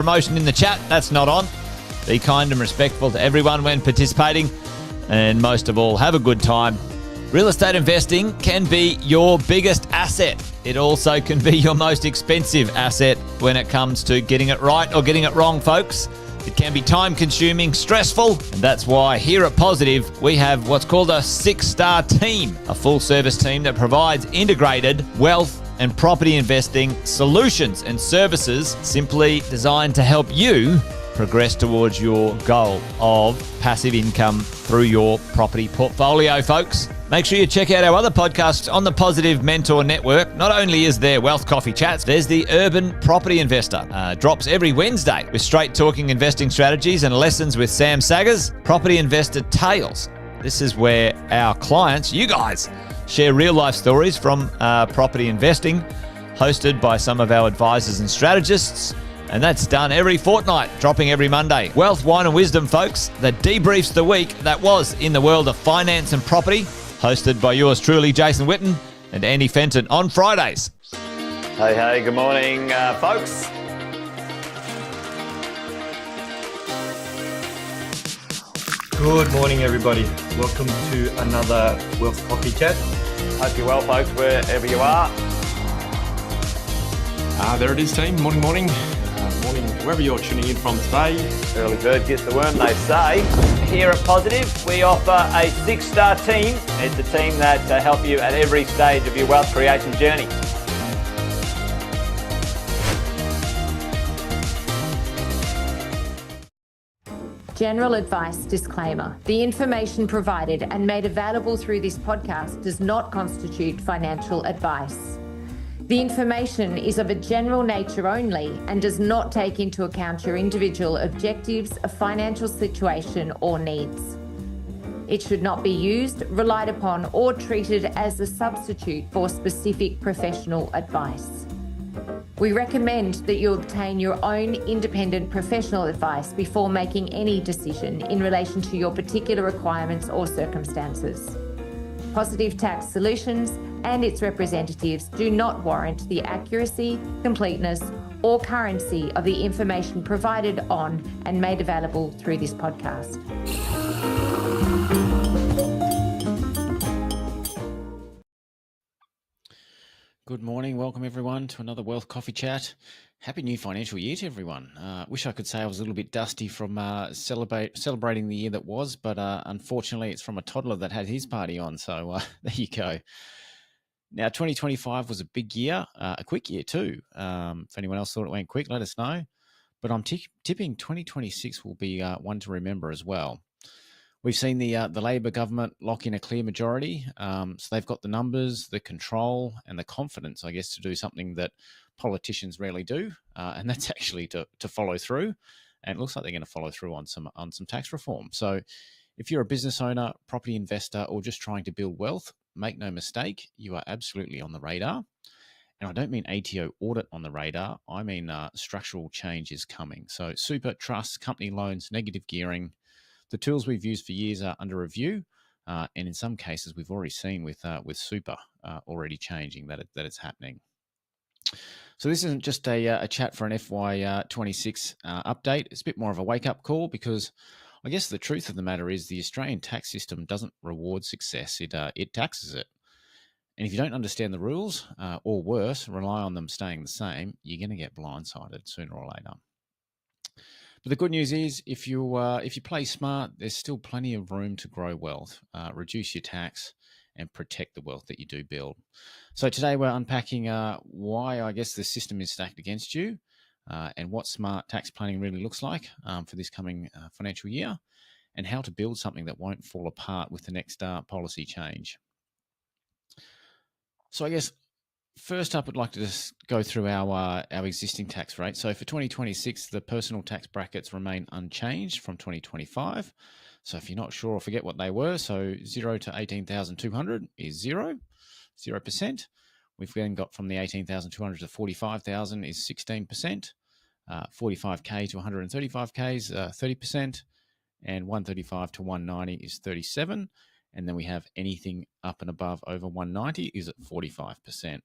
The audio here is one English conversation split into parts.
Promotion in the chat, that's not on. Be kind and respectful to everyone when participating, and most of all, have a good time. Real estate investing can be your biggest asset. It also can be your most expensive asset when it comes to getting it right or getting it wrong, folks. It can be time-consuming, stressful, and that's why here at Positive, we have what's called a 6-star team, a full-service team that provides integrated wealth and property investing solutions and services simply designed to help you progress towards your goal of passive income through your property portfolio, folks. Make sure you check out our other podcasts on the Positive Mentor Network. Not only is there Wealth Coffee Chats, there's the Urban Property Investor. Drops every Wednesday with straight talking investing strategies and lessons with Sam Saggers. Property Investor Tales. This is where our clients, you guys, share real-life stories from property investing, hosted by some of our advisors and strategists, and that's done every fortnight, dropping every Monday. Wealth, Wine and Wisdom, folks, that debriefs the week that was in the world of finance and property, hosted by yours truly, Jason Witten and Andy Fenton on Fridays. Hey, good morning, folks. Good morning, everybody. Welcome to another Wealth Coffee Chat. Hope you're well, folks, wherever you are. There it is, team. Morning. Morning, wherever you're tuning in from today. Early bird gets the worm, they say. Here at Positive, we offer a 6-star team. It's a team that help you at every stage of your wealth creation journey. General advice disclaimer. The information provided and made available through this podcast does not constitute financial advice. The information is of a general nature only and does not take into account your individual objectives, a financial situation, or needs. It should not be used, relied upon, or treated as a substitute for specific professional advice. We recommend that you obtain your own independent professional advice before making any decision in relation to your particular requirements or circumstances. Positive Tax Solutions and its representatives do not warrant the accuracy, completeness, or currency of the information provided on and made available through this podcast. Good morning. Welcome, everyone, to another Wealth Coffee Chat. Happy new financial year to everyone. Wish I could say I was a little bit dusty from celebrating the year that was, but unfortunately it's from a toddler that had his party on. So there you go. Now, 2025 was a big year, a quick year too. If anyone else thought it went quick, let us know. But I'm tipping 2026 will be one to remember as well. We've seen the Labor government lock in a clear majority. So they've got the numbers, the control, and the confidence, I guess, to do something that politicians rarely do, and that's actually to follow through. And it looks like they're going to follow through on some tax reform. So if you're a business owner, property investor, or just trying to build wealth, make no mistake, you are absolutely on the radar. And I don't mean ATO audit on the radar. I mean structural change is coming. So super, trusts, company loans, negative gearing. The tools we've used for years are under review, and in some cases we've already seen with super already changing that it's happening. So this isn't just a chat for an FY26 update. It's a bit more of a wake-up call because I guess the truth of the matter is the Australian tax system doesn't reward success. It taxes it. And if you don't understand the rules, or worse, rely on them staying the same, you're going to get blindsided sooner or later. But the good news is, if you play smart, there's still plenty of room to grow wealth, reduce your tax, and protect the wealth that you do build. So today we're unpacking why I guess the system is stacked against you, and what smart tax planning really looks like for this coming financial year, and how to build something that won't fall apart with the next policy change. So I guess first up, I'd like to just go through our existing tax rate. So for 2026, the personal tax brackets remain unchanged from 2025. So if you're not sure or forget what they were, so 0 to 18,200 is 0%. We've then got from the 18,200 to 45,000 is 16%. 45K to 135K is 30%. And 135 to 190 is 37%. And then we have anything up and above over 190 is at 45%.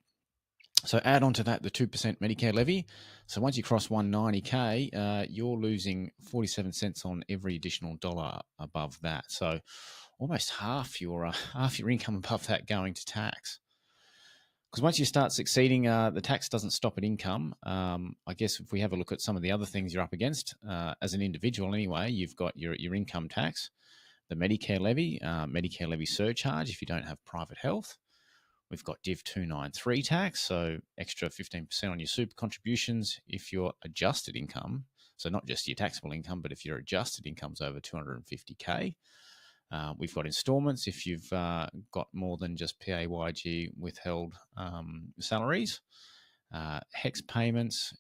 So add on to that the 2% Medicare levy. So once you cross 190K, you're losing 47 cents on every additional dollar above that. So almost half your income above that going to tax. Because once you start succeeding, the tax doesn't stop at income. I guess if we have a look at some of the other things you're up against, as an individual anyway, you've got your income tax, the Medicare levy surcharge if you don't have private health. We've got Div 293 tax, so extra 15% on your super contributions if your adjusted income, so not just your taxable income, but if your adjusted income's over 250K. We've got installments if you've got more than just PAYG withheld salaries, HEX payments,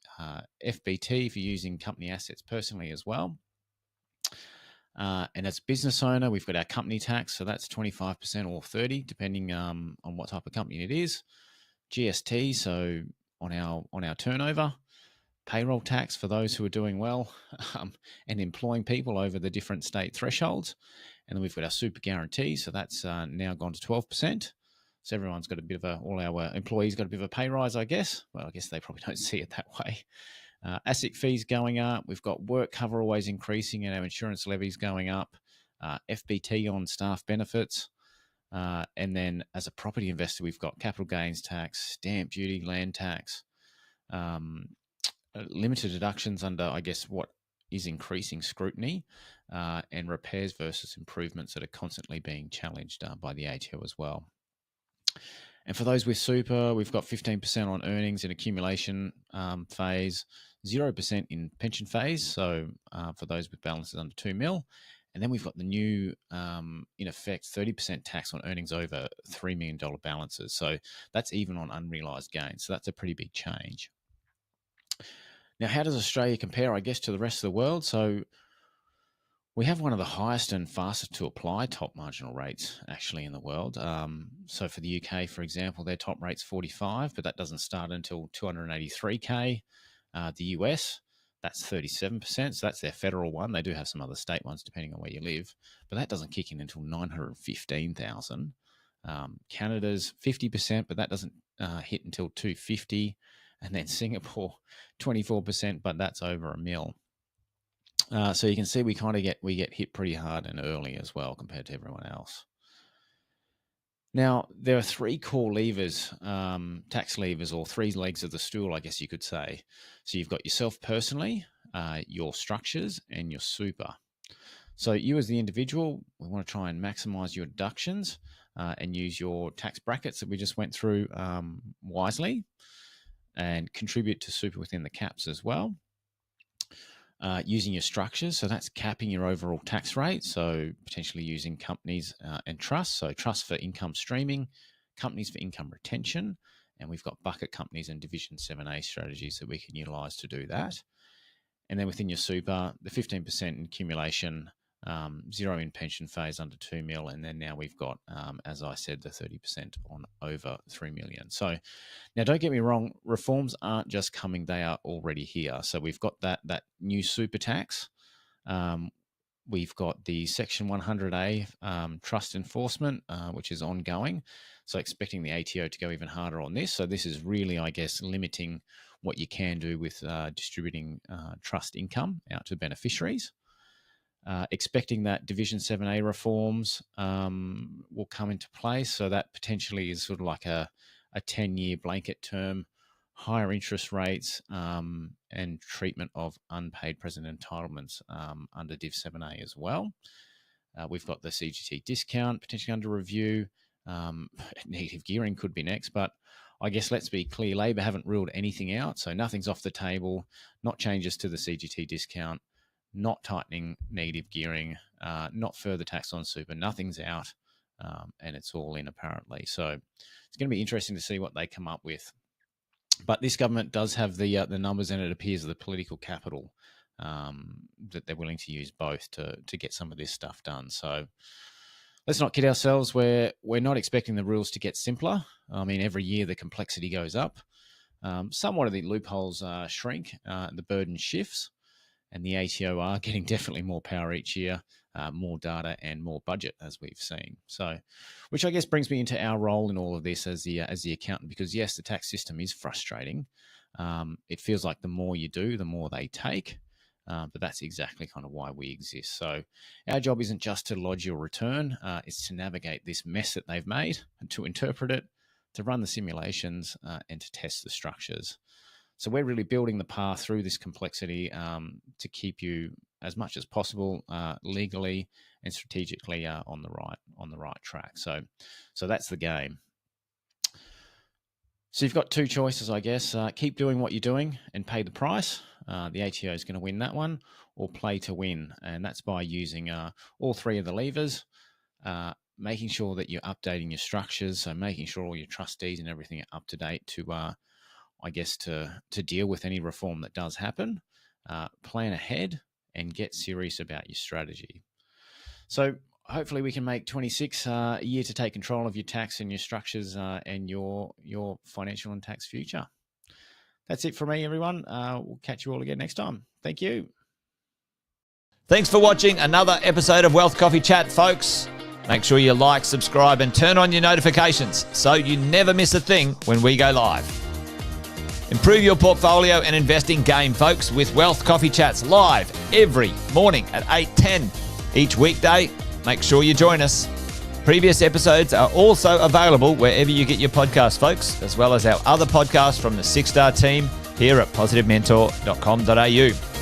FBT if you're using company assets personally as well. And as a business owner, we've got our company tax, so that's 25% or 30%, depending on what type of company it is. GST, so on our turnover. Payroll tax for those who are doing well and employing people over the different state thresholds. And then we've got our super guarantee, so that's now gone to 12%. So everyone's got all our employees got a bit of a pay rise, I guess. Well, I guess they probably don't see it that way. ASIC fees going up. We've got work cover always increasing and our insurance levies going up. FBT on staff benefits. And then as a property investor, we've got capital gains tax, stamp duty, land tax, limited deductions under, I guess, what is increasing scrutiny, and repairs versus improvements that are constantly being challenged by the ATO as well. And for those with super, we've got 15% on earnings in accumulation phase, 0% in pension phase. So for those with balances under 2 mil. And then we've got the new, in effect, 30% tax on earnings over $3 million balances. So that's even on unrealized gains. So that's a pretty big change. Now, how does Australia compare, I guess, to the rest of the world? So we have one of the highest and fastest to apply top marginal rates actually in the world. So for the UK, for example, their top rate's 45, but that doesn't start until 283K. The US, that's 37%. So that's their federal one. They do have some other state ones depending on where you live, but that doesn't kick in until 915,000. Canada's 50%, but that doesn't hit until 250. And then Singapore, 24%, but that's over $1 million. So you can see we get hit pretty hard and early as well compared to everyone else. Now, there are three core levers, tax levers, or three legs of the stool, I guess you could say. So you've got yourself personally, your structures, and your super. So you as the individual, we want to try and maximize your deductions and use your tax brackets that we just went through wisely, and contribute to super within the caps as well. Using your structures, so that's capping your overall tax rate, so potentially using companies and trusts, so trusts for income streaming, companies for income retention, and we've got bucket companies and Division 7A strategies that we can utilize to do that. And then within your super, the 15% in accumulation, 0 in pension phase under 2 mil, and then now we've got, as I said, the 30% on over 3 million. So now don't get me wrong, reforms aren't just coming, they are already here. So we've got that new super tax. We've got the Section 100A trust enforcement, which is ongoing. So expecting the ATO to go even harder on this. So this is really, I guess, limiting what you can do with distributing trust income out to beneficiaries. Expecting that Division 7A reforms will come into place. So that potentially is sort of like a 10-year blanket term, higher interest rates, and treatment of unpaid present entitlements under Div 7A as well. We've got the CGT discount potentially under review. Negative gearing could be next, but I guess let's be clear, Labor haven't ruled anything out. So nothing's off the table, not changes to the CGT discount, not tightening negative gearing, not further tax on super, nothing's out, and it's all in apparently. So it's going to be interesting to see what they come up with. But this government does have the numbers, and it appears the political capital that they're willing to use both to get some of this stuff done. So let's not kid ourselves. We're not expecting the rules to get simpler. I mean, every year the complexity goes up. Somewhat of the loopholes shrink, the burden shifts. and the ATO are getting definitely more power each year, more data and more budget, as we've seen. So, which I guess brings me into our role in all of this as the accountant, because yes, the tax system is frustrating. It feels like the more you do, the more they take. But that's exactly kind of why we exist. So our job isn't just to lodge your return, it's to navigate this mess that they've made, and to interpret it, to run the simulations, and to test the structures. So we're really building the path through this complexity to keep you as much as possible legally and strategically on the right track. So that's the game. So you've got two choices, I guess. Keep doing what you're doing and pay the price. The ATO is going to win that one, or play to win. And that's by using all three of the levers, making sure that you're updating your structures, so making sure all your trustees and everything are up to date to, I guess, to deal with any reform that does happen, plan ahead, and get serious about your strategy. So hopefully we can make 26 a year to take control of your tax and your structures and your financial and tax future. That's it for me, everyone. We'll catch you all again next time. Thank you. Thanks for watching another episode of Wealth Coffee Chat, folks. Make sure you like, subscribe, and turn on your notifications so you never miss a thing when we go live. Improve your portfolio and investing game, folks, with Wealth Coffee Chats live every morning at 8:10 each weekday. Make sure you join us. Previous episodes are also available wherever you get your podcasts, folks, as well as our other podcasts from the 6 Star team here at positivementor.com.au.